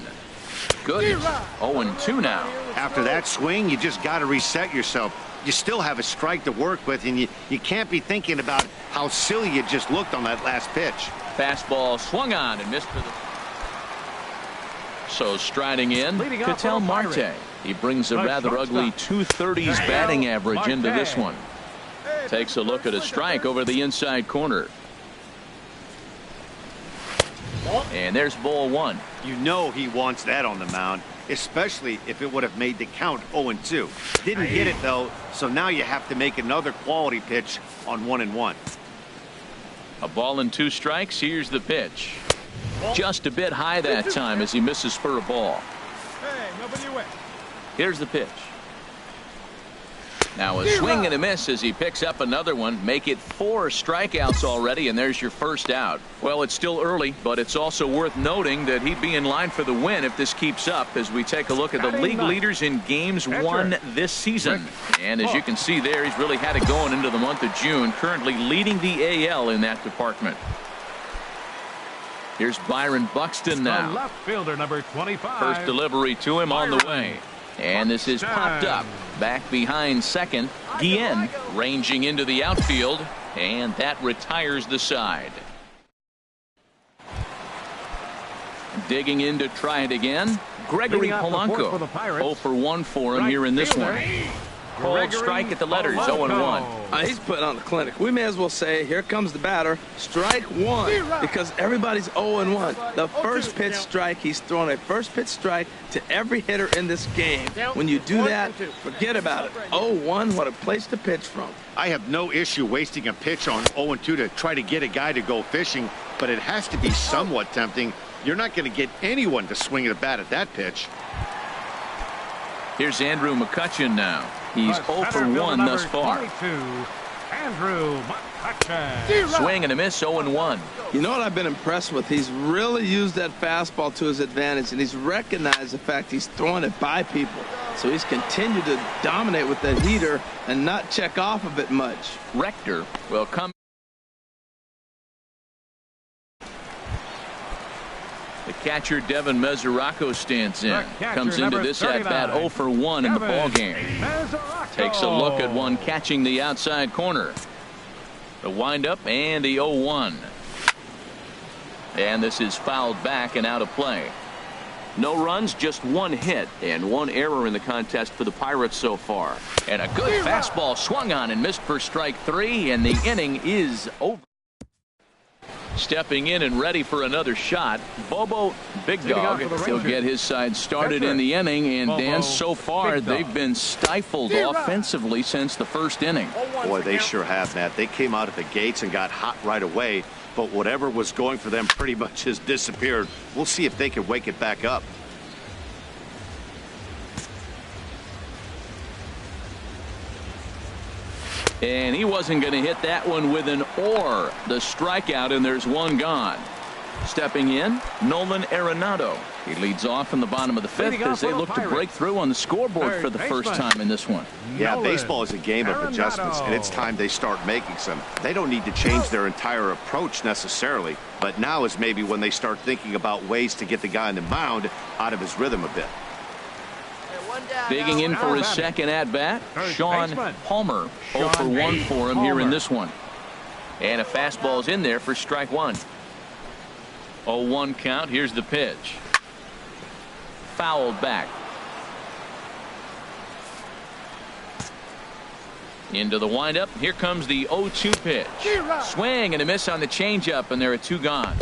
Good. 0-2 now. After that swing, you just got to reset yourself. You still have a strike to work with, and you can't be thinking about how silly you just looked on that last pitch. Fastball swung on and missed for the. So striding in, Leading off Ketel for the Marte. Pirates. He brings a The rather ugly shortstop. 230s batting average into Marte. this one. Takes a look at a strike over the inside corner. And there's ball one. You know he wants that on the mound, especially if it would have made the count 0-2. Didn't get it, though, so now you have to make another quality pitch on 1-1. A ball and 2 strikes. Here's the pitch. Just a bit high that time as he misses for a ball. Hey, nobody wet. Here's the pitch. Now a swing and a miss as he picks up another one. Make it 4 strikeouts already, and there's your first out. Well, it's still early, but it's also worth noting that he'd be in line for the win if this keeps up as we take a look at the league leaders in games won this season. And as you can see there, he's really had it going into the month of June, currently leading the AL in that department. Here's Byron Buxton The now. left fielder, number 25. First delivery to him on the way. And this is popped up. Back behind second. Guillen ranging into the outfield. And that retires the side. Digging in to try it again. Gregory Leading off the fourth Polanco. for the Pirates. 0 for 1 for him here in this one. Cold Gregory strike at the letters. Polanco. 0-1. He's putting on the clinic. We may as well say, here comes the batter. Strike one, because everybody's 0-1. The first pitch strike, he's throwing a first pitch strike to every hitter in this game. When you do that, forget about it. 0-1, what a place to pitch from. I have no issue wasting a pitch on 0-2 to try to get a guy to go fishing, but it has to be somewhat tempting. You're not going to get anyone to swing at a bat at that pitch. Here's Andrew McCutchen now. He's 0 for 1 thus far. 22, Andrew McCutchen. Swing and a miss, 0-1. You know what I've been impressed with? He's really used that fastball to his advantage, and he's recognized the fact he's throwing it by people. So he's continued to dominate with that heater and not check off of it much. Rector will come. The catcher Devin Mesoraco stands in. Comes into this at bat 0 for 1 in the ball game. Takes a look at one catching the outside corner. The windup and the 0-1. And this is fouled back and out of play. No runs, just 1 hit and 1 error in the contest for the Pirates so far. And a good fastball swung on and missed for strike 3, and the inning is over. Stepping in and ready for another shot, Bobo Big Dog. He'll get his side started in the inning, and Dan, so far they've been stifled offensively since the first inning. Boy, they sure have, Matt. They came out of the gates and got hot right away, but whatever was going for them pretty much has disappeared. We'll see if they can wake it back up. And he wasn't going to hit that one with an or. The strikeout, and there's 1 gone. Stepping in, Nolan Arenado. He leads off in the bottom of the 5th as they look to break through on the scoreboard for the first time in this one. Yeah, baseball is a game of adjustments, and it's time they start making some. They don't need to change their entire approach necessarily, but now is maybe when they start thinking about ways to get the guy on the mound out of his rhythm a bit. Digging in for his second at-bat, Sean Palmer. 0 for 1 for him here in this one. And a fastball's in there for strike 1. 0-1 count. Here's the pitch. Fouled back. Into the windup. Here comes the 0-2 pitch. Swing and a miss on the changeup, and there are 2 gone.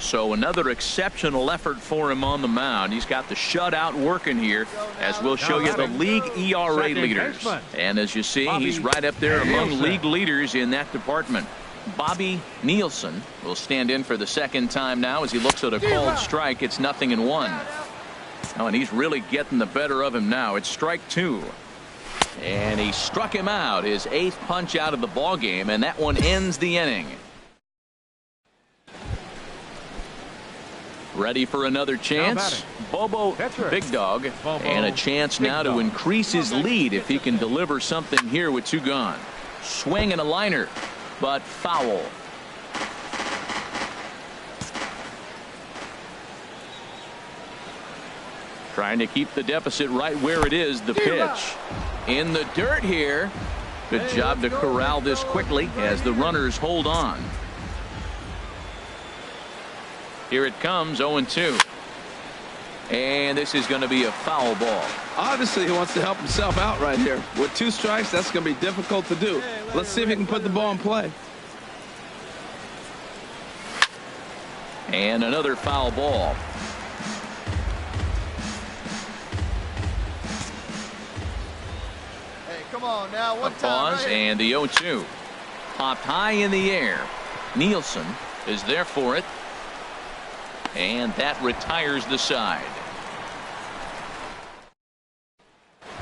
So another exceptional effort for him on the mound. He's got the shutout working here, as we'll show you the league ERA leaders. And as you see, he's right up there among league leaders in that department. Bobby Nielsen will stand in for the second time now as he looks at a called strike. It's 0-1. Oh, and he's really getting the better of him now. It's strike 2. And he struck him out, his 8th punch out of the ball game, and that one ends the inning. Ready for another chance? Bobo Big Dog. And a chance now to increase his lead if he can deliver something here with 2 gone. Swing and a liner, but foul. Trying to keep the deficit right where it is. The pitch in the dirt here. Good job to corral this quickly as the runners hold on. Here it comes, 0-2. And this is going to be a foul ball. Obviously, he wants to help himself out right here. With 2 strikes, that's going to be difficult to do. Let's see if he can put the ball in play. And another foul ball. Hey, come on now. One A time. pause Right? and the 0-2. Popped high in the air. Nielsen is there for it. And that retires the side.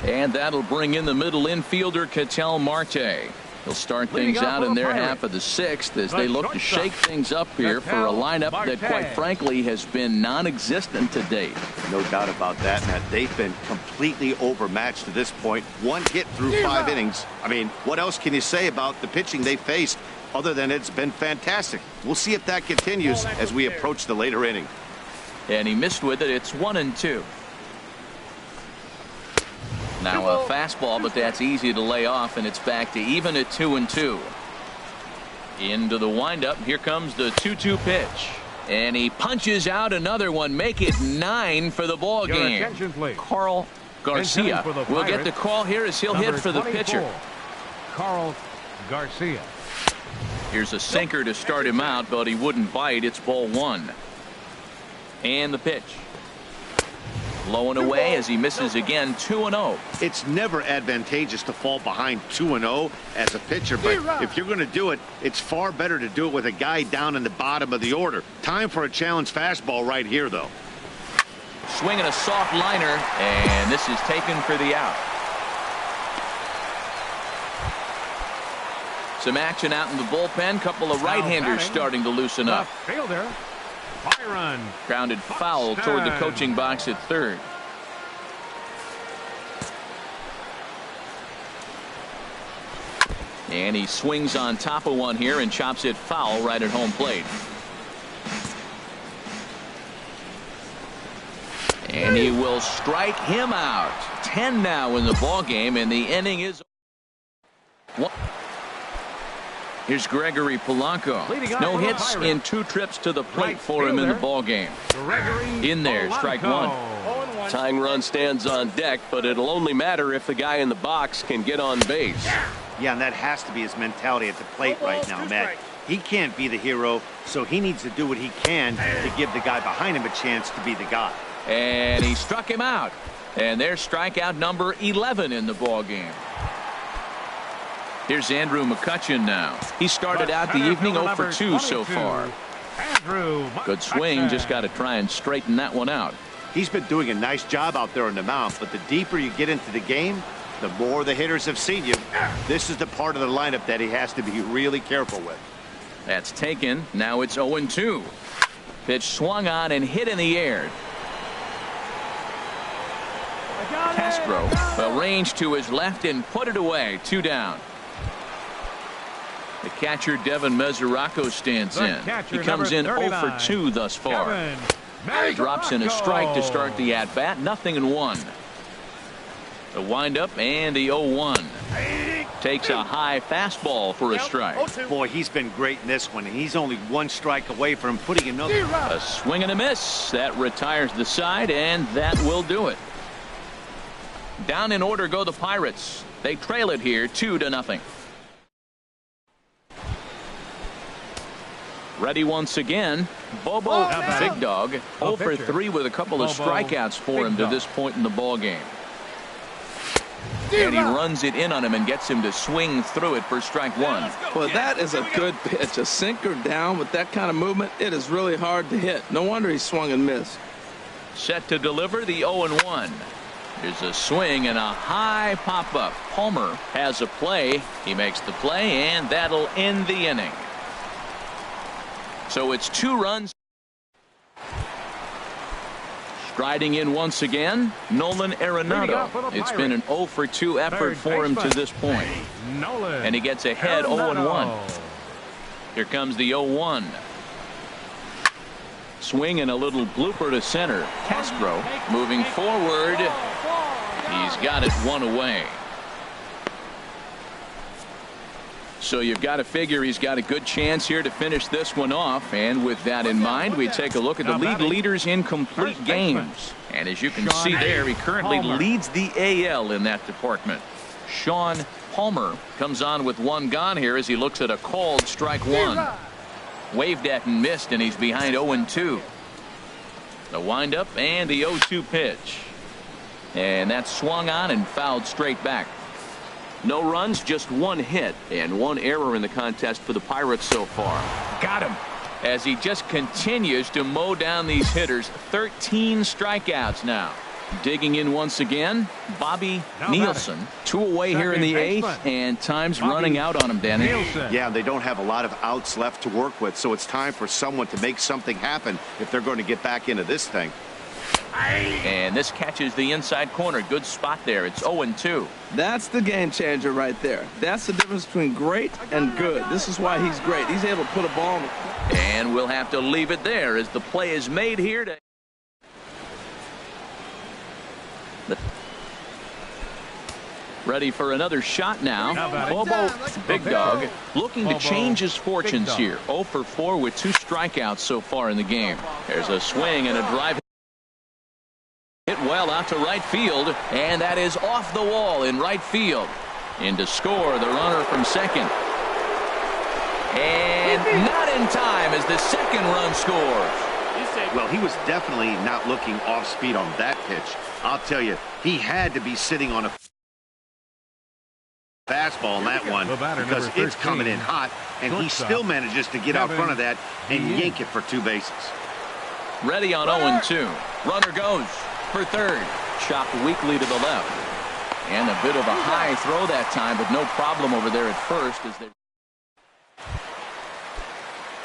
And that'll bring in the middle infielder, Ketel Marte. He'll start things out in their half of the 6th as they look to shake things up here for a lineup that, quite frankly, has been non-existent to date. No doubt about that, Matt. They've been completely overmatched to this point. 1 hit through 5 innings. I mean, what else can you say about the pitching they faced other than it's been fantastic? We'll see if that continues as we approach the later inning. And he missed with it. It's 1-2. Now a fastball, but that's easy to lay off, and it's back to even at 2-2. Into the windup. Here comes the 2-2 pitch. And he punches out another one. Make it 9 for the ball game. Carl Garcia will get the call here as he'll hit for the pitcher. Carl Garcia. Here's a sinker to start him out, but he wouldn't bite. It's ball 1. And the pitch. Low and away as he misses again. 2-0. It's never advantageous to fall behind 2-0 as a pitcher, but if you're going to do it, it's far better to do it with a guy down in the bottom of the order. Time for a challenge fastball right here, though. Swinging a soft liner, and this is taken for the out. Some action out in the bullpen. Couple of right-handers starting to loosen up. Fielder. Byron. Grounded foul toward the coaching box at third. And he swings on top of one here and chops it foul right at home plate. And he will strike him out. 10 now in the ball game, and the inning is. Here's Gregory Polanco. No hits in 2 trips to the plate for him in the ball game. In there, strike 1. Tying run stands on deck, but it'll only matter if the guy in the box can get on base. Yeah, and that has to be his mentality at the plate right now, Matt. He can't be the hero, so he needs to do what he can to give the guy behind him a chance to be the guy. And he struck him out. And there's strikeout number 11 in the ball game. Here's Andrew McCutchen now. He started out the evening 0 for 2 so far. Good swing. Just got to try and straighten that one out. He's been doing a nice job out there on the mound, but the deeper you get into the game, the more the hitters have seen you. This is the part of the lineup that he has to be really careful with. That's taken. Now it's 0-2. Pitch swung on and hit in the air. Castro arranged to his left and put it away. 2 down. The catcher Devin Mesoraco stands in. He comes in 0 for 2 thus far. Drops in a strike to start the at-bat. 0-1. The windup and the 0-1. Takes a high fastball for a strike. Boy, he's been great in this one. He's only 1 strike away from putting another. A swing and a miss. That retires the side, and that will do it. Down in order go the Pirates. They trail it here 2-0. Ready once again. Bobo Big Dog 0 for 3 with a couple of strikeouts for him to this point in the ball game. And he runs it in on him and gets him to swing through it for strike 1. Well, that is a good pitch. A sinker down with that kind of movement, it is really hard to hit. No wonder he swung and missed. Set to deliver the 0-1. There's a swing and a high pop-up. Palmer has a play. He makes the play, and that'll end the inning. So it's 2 runs. Striding in once again, Nolan Arenado. It's been an 0 for 2 effort for him to this point. And he gets ahead 0-1. Here comes the 0-1. Swing and a little blooper to center. Castro moving forward. He's got it one away. So you've got to figure he's got a good chance here to finish this one off. And with that in mind, we take a look at the league leaders in complete games. And as you can see there, he currently leads the AL in that department. Sean Palmer comes on with one gone here as he looks at a called strike one. Waved at and missed, and he's behind 0-2. The windup and the 0-2 pitch. And that's swung on and fouled straight back. No runs, just one hit, and one error in the contest for the Pirates so far. Got him. As he just continues to mow down these hitters. 13 strikeouts now. Digging in once again, Bobby Nielsen. 2 away here in the 8th, and time's running out on him, Danny. Yeah, they don't have a lot of outs left to work with, so it's time for someone to make something happen if they're going to get back into this thing. And this catches the inside corner. Good spot there. It's 0-2. That's the game changer right there. That's the difference between great and good. This is why he's great. He's able to put a ball in the... And we'll have to leave it there as the play is made here to... Ready for another shot now. Bobo Big Dog looking to change his fortunes here. 0 for 4 with 2 strikeouts so far in the game. There's a swing and a drive. Hit well out to right field, and that is off the wall in right field. In to score the runner from second. And not in time as the second run scores. Well, he was definitely not looking off speed on that pitch. I'll tell you, he had to be sitting on a fastball on that one because it's coming in hot, and he still manages to get out front of that and yank it for 2 bases. Ready on 0-2. Runner goes for third. Chopped weakly to the left. And a bit of a high throw that time, but no problem over there at first as they...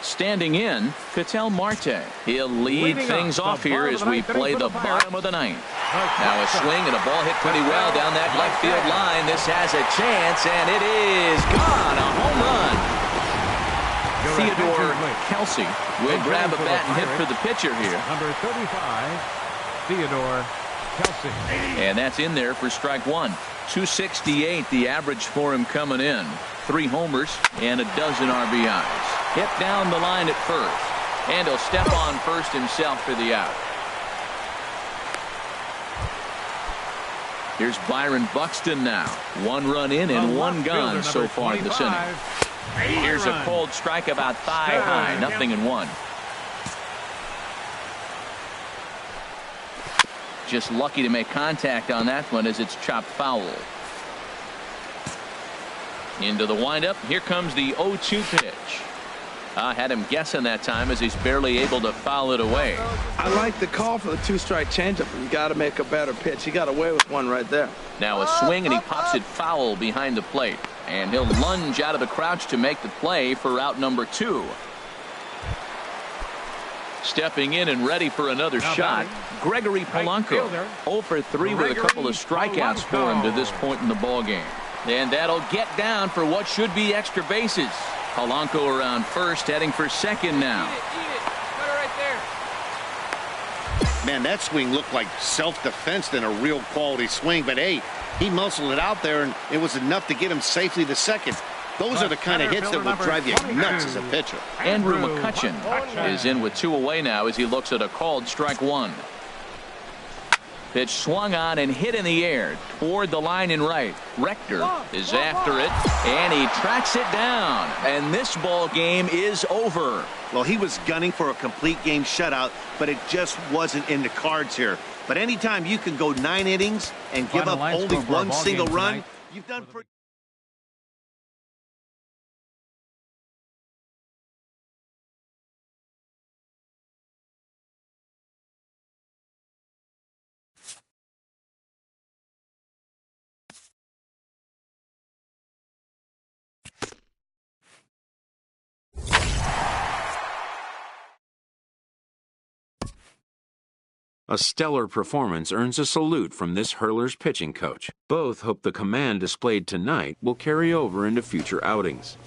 Standing in, Ketel Marte. He'll lead things off here as we play the bottom of the 9th. Now a swing and a ball hit pretty well down that left field line. This has a chance, and it is gone. A home run. Theodore Kelsey will grab a bat and hit for the pitcher here. Number 35, Theodore Kelsey. And that's in there for strike one. 268 the average for him coming in. 3 homers and a dozen RBIs. Hit down the line at first. And he'll step on first himself for the out. Here's Byron Buxton now. 1 run in and 1 gone so far this inning. Here's a cold strike about thigh high. 0-1. Just lucky to make contact on that one as it's chopped foul. Into the windup. Here comes the 0-2 pitch. Had him guessing that time as he's barely able to foul it away. I like the call for the 2-strike changeup. You got to make a better pitch. He got away with one right there. Now a swing and he pops it foul behind the plate. And he'll lunge out of the crouch to make the play for out number 2. Stepping in and ready for another shot, Gregory Polanco. 0 for 3 with a couple of strikeouts for him to this point in the ballgame. And that'll get down for what should be extra bases. Polanco around first, heading for second now. Man, that swing looked like self-defense than a real quality swing. But, hey, he muscled it out there, and it was enough to get him safely to second. Those are the kind of hits that will drive you nuts as a pitcher. Andrew McCutchen is in with 2 away now as he looks at a called strike 1. Pitch swung on and hit in the air toward the line in right. Rector is after it, and he tracks it down. And this ball game is over. Well, he was gunning for a complete game shutout, but it just wasn't in the cards here. But anytime you can go 9 innings and give up only 1 single run, you've done pretty. A stellar performance earns a salute from this hurler's pitching coach. Both hope the command displayed tonight will carry over into future outings.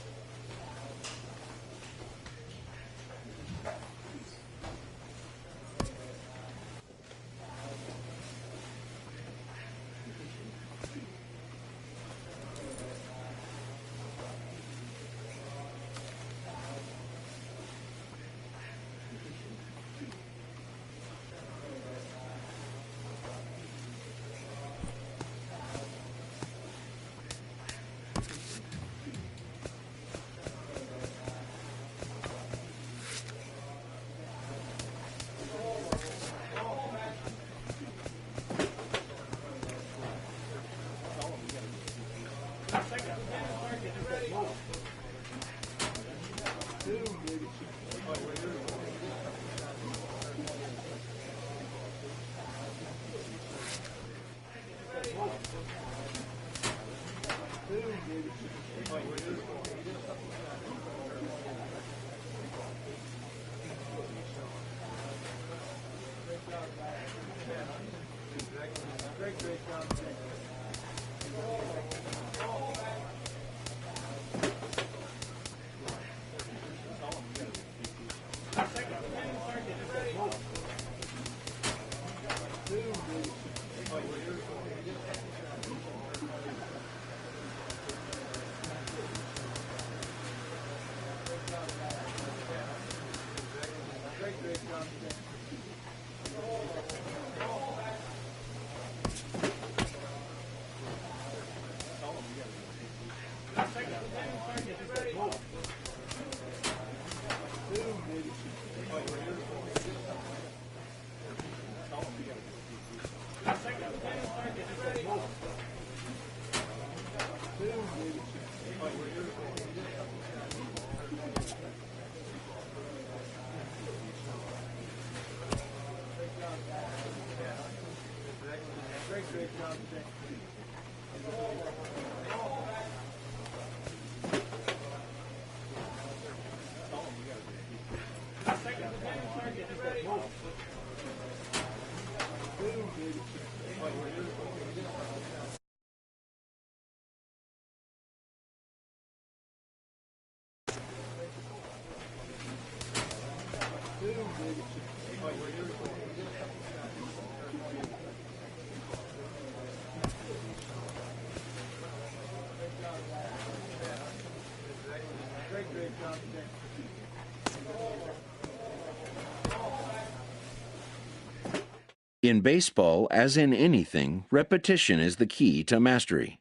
In baseball, as in anything, repetition is the key to mastery.